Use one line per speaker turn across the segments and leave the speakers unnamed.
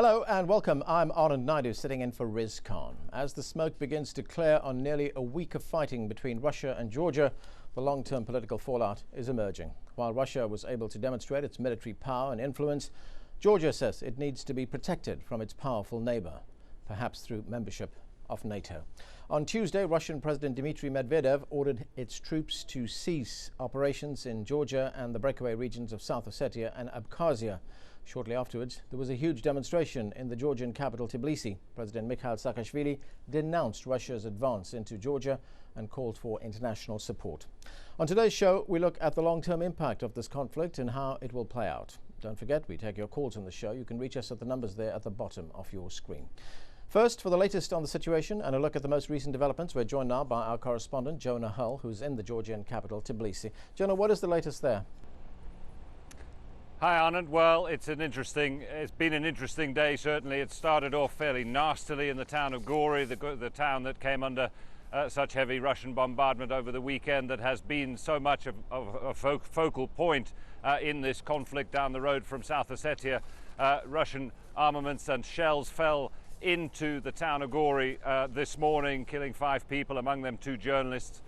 Hello and welcome. I'm Anand Naidu sitting in for Riz Khan. As the smoke begins to clear on nearly a week of fighting between Russia and Georgia, the long-term political fallout is emerging. While Russia was able to demonstrate its military power and influence, Georgia says it needs to be protected from its powerful neighbor, perhaps through membership of NATO. On Tuesday, Russian President Dmitry Medvedev ordered its troops to cease operations in Georgia and the breakaway regions of South Ossetia and Abkhazia. Shortly afterwards, there was a huge demonstration in the Georgian capital Tbilisi. President Mikhail Saakashvili denounced Russia's advance into Georgia and called for international support. On today's show, we look at the long-term impact of this conflict and how it will play out. Don't forget, we take your calls on the show. You can reach us at the numbers there at the bottom of your screen. First, for the latest on the situation and a look at the most recent developments, we're joined now by our correspondent, JONAH, who's in the Georgian capital Tbilisi. JONAH, what is the latest there?
Hi Anand. Well, it's been an interesting day, certainly. It started off fairly nastily in the town of GEORIA, the town that came under such heavy Russian bombardment over the weekend, that has been so much of a focal point in this conflict down the road from South Ossetia. Russian armaments and shells fell into the town of GEORIA this morning, killing 5 people, among them 2 journalists.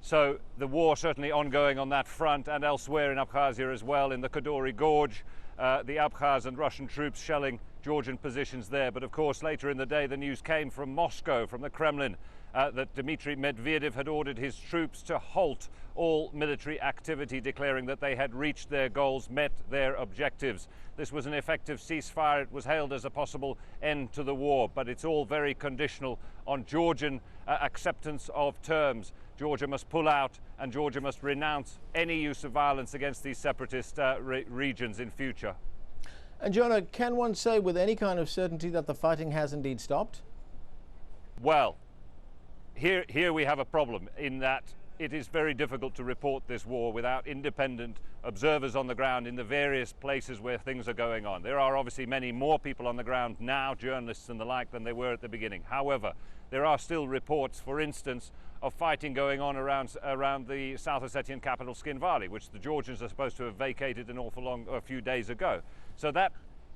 So the war certainly ongoing on that front and elsewhere in Abkhazia as well, in the Kadori Gorge, the Abkhaz and Russian troops shelling Georgian positions there. But of course, later in the day, the news came from Moscow, from the Kremlin, that Dmitry Medvedev had ordered his troops to halt all military activity, declaring that they had reached their goals, met their objectives. This was an effective ceasefire. It was hailed as a possible end to the war, but it's all very conditional on Georgian acceptance of terms. Georgia must pull out, and Georgia must renounce any use of violence against these separatist regions in future.
And JONAH, can one say with any kind of certainty that the fighting has indeed stopped?
Well, here we have a problem in that it is very difficult to report this war without independent observers on the ground in the various places where things are going on. There are obviously many more people on the ground now, journalists and the like, than there were at the beginning. However, there are still reports, for instance, of fighting going on around the South Ossetian capital Skin Valley, which the Georgians are supposed to have vacated a few days ago. So that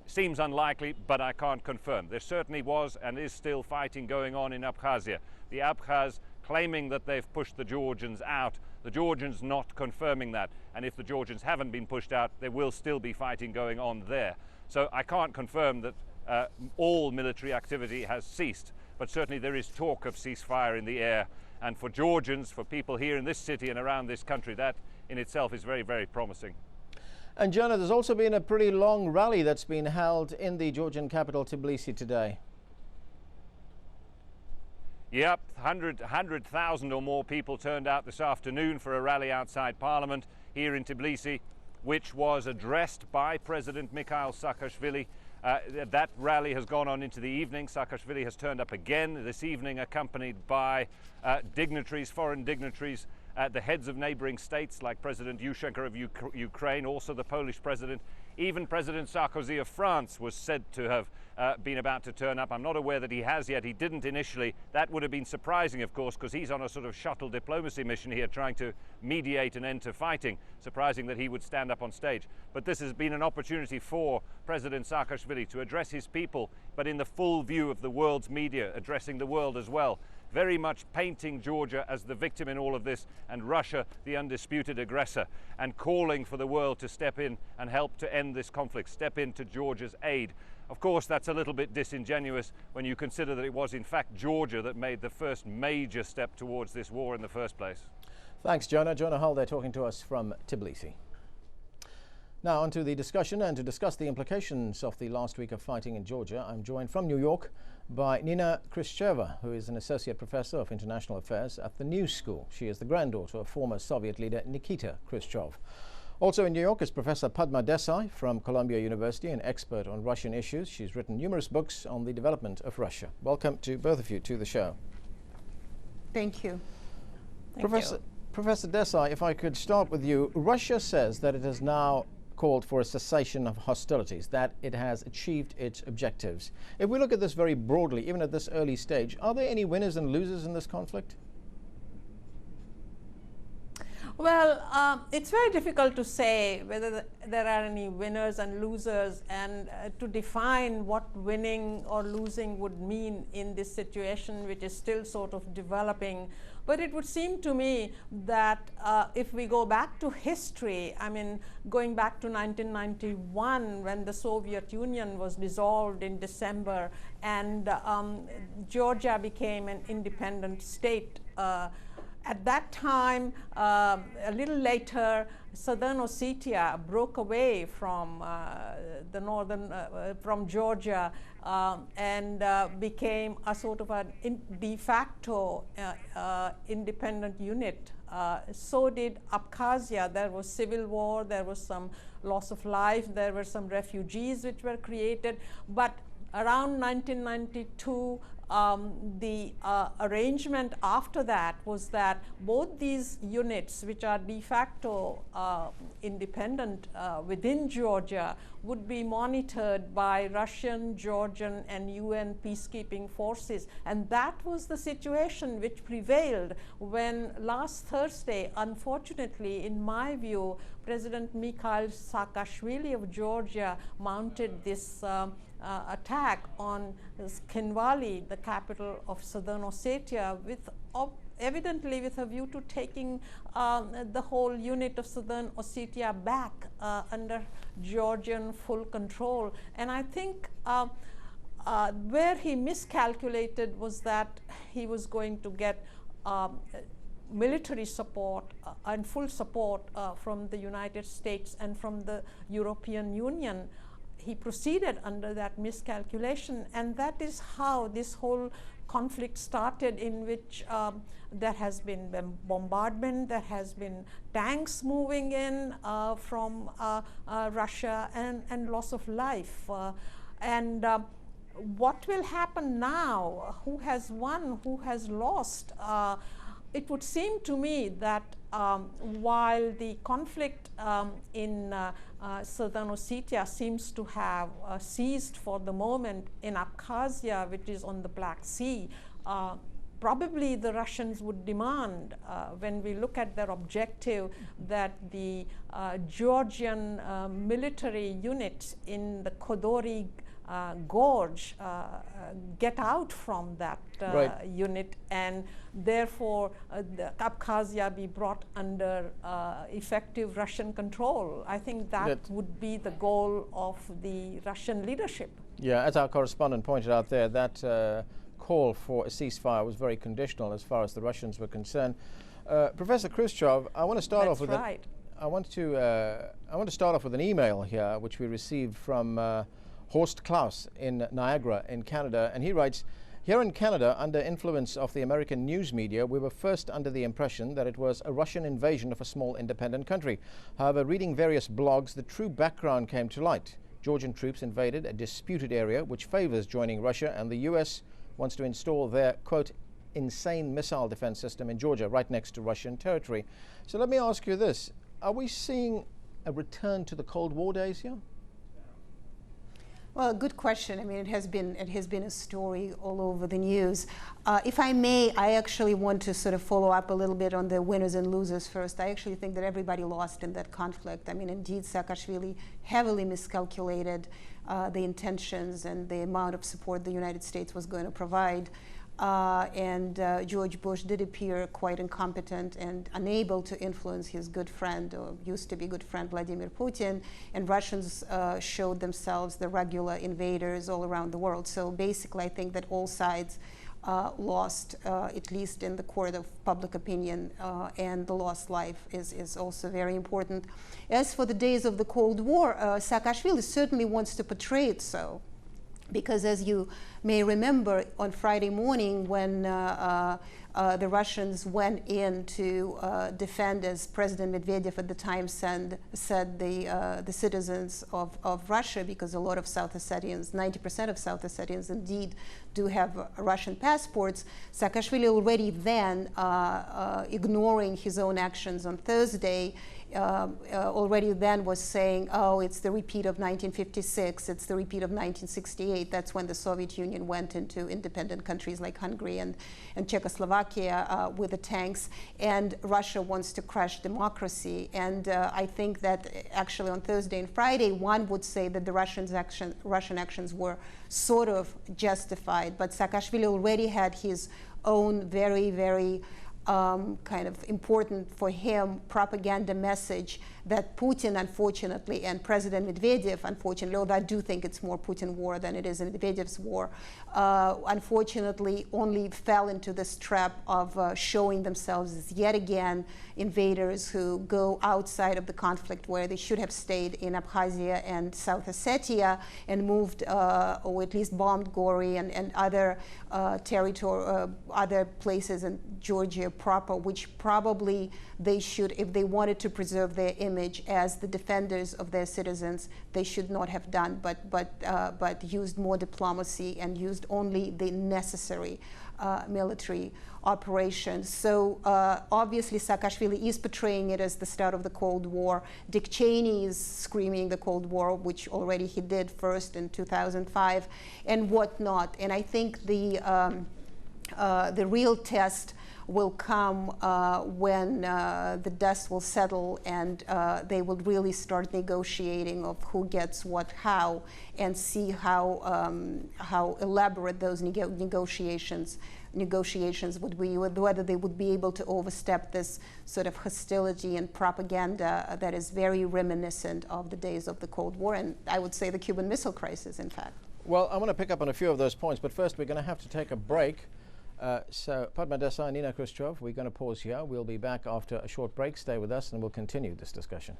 seems unlikely, but I can't confirm. There certainly was and is still fighting going on in Abkhazia. The Abkhaz claiming that they've pushed the Georgians out, the Georgians not confirming that. And if the Georgians haven't been pushed out, there will still be fighting going on there. So I can't confirm that all military activity has ceased, but certainly there is talk of ceasefire in the air. And for Georgians, for people here in this city and around this country, that in itself is very, very promising.
And JONAH, there's also been a pretty long rally that's been held in the Georgian capital Tbilisi today.
Yep, 100,000 or more people turned out this afternoon for a rally outside Parliament here in Tbilisi, which was addressed by President Mikhail Saakashvili. That rally has gone on into the evening. Saakashvili has turned up again this evening, accompanied by dignitaries, foreign dignitaries, the heads of neighboring states like President Yushchenko of Ukraine, also the Polish president. Even President Sarkozy of France was said to have been about to turn up. I'm not aware that he has yet. He didn't initially. That would have been surprising, of course, because he's on a sort of shuttle diplomacy mission here, trying to mediate an end to fighting. Surprising that he would stand up on stage. But this has been an opportunity for President Saakashvili to address his people, but in the full view of the world's media, addressing the world as well. Very much painting Georgia as the victim in all of this and Russia the undisputed aggressor, and calling for the world to step in and help to end this conflict, step in to Georgia's aid. Of course, that's a little bit disingenuous when you consider that it was in fact Georgia that made the first major step towards this war in the first place.
Thanks, JONAH. JONAH there talking to us from Tbilisi. Now on to the discussion, and to discuss the implications of the last week of fighting in Georgia, I'm joined from New York by Nina Khrushcheva, who is an associate professor of international affairs at the New School. She is the granddaughter of former Soviet leader Nikita Khrushchev. Also in New York is Professor Padma Desai from Columbia University, an expert on Russian issues. She's written numerous books on the development of Russia. Welcome to both of you to the show.
Thank you.
Professor Desai, if I could start with you. Russia says that it has now called for a cessation of hostilities, that it has achieved its objectives. If we look at this very broadly, even at this early stage, are there any winners and losers in this conflict?
Well, it's very difficult to say whether there are any winners and losers, and to define what winning or losing would mean in this situation, which is still sort of developing. But it would seem to me that if we go back to history, I mean, going back to 1991, when the Soviet Union was dissolved in December, and Georgia became an independent state. At that time, a little later, Southern Ossetia broke away from from Georgia and became a sort of a de facto independent unit. So did Abkhazia. There was civil war, there was some loss of life, there were some refugees which were created, but around 1992, the arrangement after that was that both these units, which are de facto independent within Georgia, would be monitored by Russian, Georgian, and UN peacekeeping forces. And that was the situation which prevailed when last Thursday, unfortunately, in my view, President Mikhail Saakashvili of Georgia mounted this attack on Tskhinvali, the capital of Southern Ossetia, evidently with a view to taking the whole unit of Southern Ossetia back under Georgian full control. And I think where he miscalculated was that he was going to get military support and full support from the United States and from the European Union. He proceeded under that miscalculation, and that is how this whole conflict started, in which there has been bombardment, there has been tanks moving in from Russia, and loss of life. What will happen now? Who has won? Who has lost? It would seem to me that while the conflict in Southern Ossetia seems to have ceased for the moment, in Abkhazia, which is on the Black Sea, probably the Russians would demand, when we look at their objective, that the Georgian military units in the Kodori gorge get out from that unit, and therefore the Abkhazia be brought under effective Russian control. I think that would be the goal of the Russian leadership.
Yeah, as our correspondent pointed out there, that call for a ceasefire was very conditional as far as the Russians were concerned. Professor Khrushchev, I want to start off with I want to start off with an email here which we received from Horst Klaus in Niagara in Canada, and he writes, "Here in Canada, under influence of the American news media, we were first under the impression that it was a Russian invasion of a small independent country. However, reading various blogs, the true background came to light. Georgian troops invaded a disputed area which favors joining Russia, and the US wants to install their, quote, insane missile defense system in Georgia, right next to Russian territory." So let me ask you this. Are we seeing a return to the Cold War days here?
Well, good question. I mean, it has been a story all over the news. If I may, I actually want to sort of follow up a little bit on the winners and losers first. I actually think that everybody lost in that conflict. I mean, indeed, Saakashvili heavily miscalculated the intentions and the amount of support the United States was going to provide. George Bush did appear quite incompetent and unable to influence his good friend, or used to be good friend, Vladimir Putin, and Russians showed themselves the regular invaders all around the world. So basically, I think that all sides lost, at least in the court of public opinion, and the lost life is also very important. As for the days of the Cold War, Saakashvili certainly wants to portray it so. Because as you may remember, on Friday morning when the Russians went in to defend, as President Medvedev at the time said the citizens of Russia, because a lot of South Ossetians, 90% of South Ossetians indeed do have Russian passports, Saakashvili already then, ignoring his own actions on Thursday
already then was saying, oh, it's the repeat of 1956, it's the repeat of 1968. That's when the Soviet Union went into independent countries like Hungary and Czechoslovakia with the tanks, and Russia wants to crush democracy. And I think that actually on Thursday and Friday, one would say that the Russian actions were sort of justified, but Saakashvili already had his own very, very kind of important for him propaganda message that Putin, unfortunately, and President Medvedev, unfortunately, although I do think it's more Putin war than it is Medvedev's war, unfortunately only fell into this trap of showing themselves as yet again invaders who go outside of the conflict where they should have stayed in Abkhazia and South Ossetia and moved, or at least bombed Gori and other territory, other places in Georgia proper, which probably they should, if they wanted to preserve their image as the defenders of their citizens, they should not have done, but used more diplomacy and used only the necessary military operations. So obviously Saakashvili is portraying it as the start of the Cold War. Dick Cheney is screaming the Cold War, which already he did first in 2005 and whatnot. And I think the real test will come when the dust will settle and they will really start negotiating of who gets what how, and see how elaborate those negotiations would be, whether they would be able to overstep this sort of hostility and propaganda that is very reminiscent of the days of the Cold War, and I would say the Cuban Missile Crisis, in fact.
Well, I want to pick up on a few of those points, but first we're going to have to take a break. So, Padma Desai, Nina Khrushchev, we're going to pause here. We'll be back after a short break. Stay with us and we'll continue this discussion.